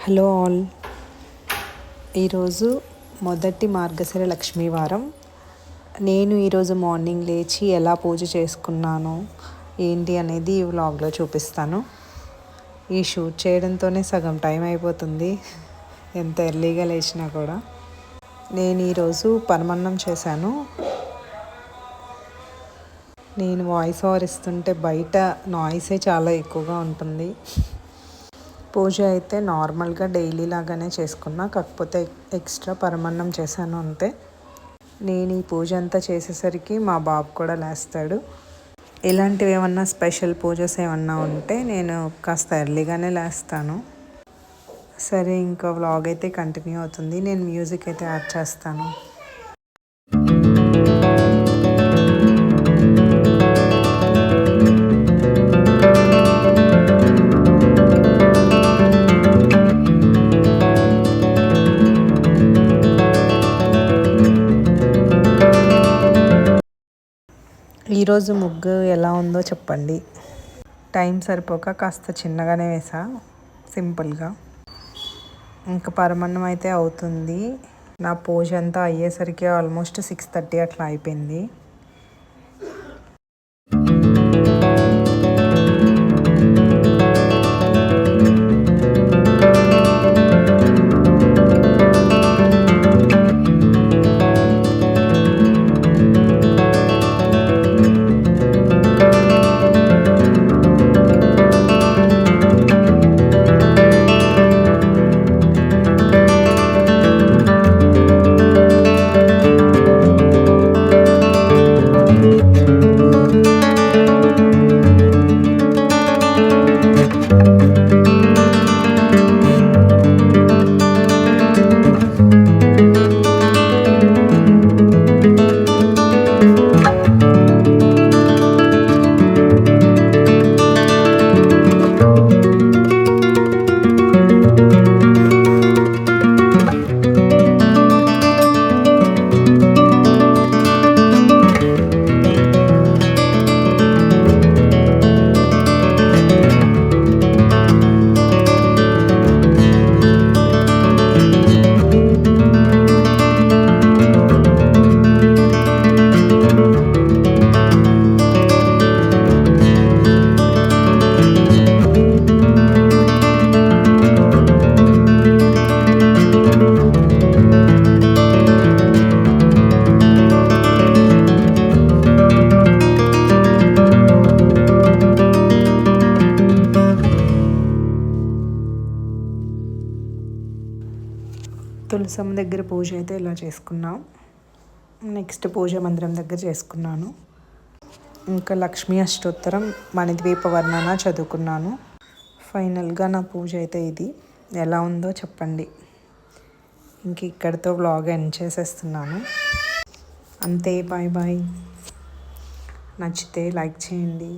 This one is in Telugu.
Hello all. ఈరోజు మొదటి మార్గశిర లక్ష్మీ వారం. నేను ఈరోజు మార్నింగ్ లేచి ఎలా పూజ చేసుకున్నాను ఏంటి అనేది ఈ వ్లాగ్లో చూపిస్తాను. ఈ షూట్ చేయడంతోనే సగం టైం అయిపోతుంది, ఎంత ఎర్లీగా లేచినా కూడా. నేను ఈరోజు పరమన్నం చేశాను. నేను వాయిస్ ఓవర్ ఇస్తుంటే బయట నాయిసే చాలా ఎక్కువగా ఉంటుంది. పూజ అయితే నార్మల్గా డైలీ లాగానే చేసుకున్నా, కాకపోతే ఎక్స్ట్రా పరమన్నం చేశాను అంతే. నేను ఈ పూజ అంతా చేసేసరికి మా బాబు కూడా లేస్తాడు. ఇలాంటివి ఏమన్నా స్పెషల్ పూజస్ ఏమన్నా ఉంటే నేను కాస్త ఎర్లీగానే లేస్తాను. సరే, ఇంకా వ్లాగ్ అయితే కంటిన్యూ అవుతుంది. నేను మ్యూజిక్ అయితే యాడ్ చేస్తాను. ఈరోజు ముగ్గు ఎలా ఉందో చెప్పండి. టైం సరిపోక కాస్త చిన్నగానే వేసా, సింపుల్గా. ఇంకా పరమన్నం అయితే అవుతుంది. నా పూజ అంతా అయ్యేసరికి ఆల్మోస్ట్ 6:30 అట్లా అయిపోయింది. తులసమ్మ దగ్గర పూజ అయితే ఇలా చేసుకున్నాం. నెక్స్ట్ పూజ మందిరం దగ్గర చేసుకున్నాను. ఇంకా లక్ష్మీ అష్టోత్తరం మణిద్వీప వర్ణన చదువుకున్నాను. ఫైనల్గా నా పూజ అయితే ఇది. ఎలా ఉందో చెప్పండి. ఇంక ఇక్కడితో వ్లాగ్ ఎండ్ చేసేస్తున్నాను. అంతే, బాయ్ బాయ్. నచ్చితే లైక్ చేయండి.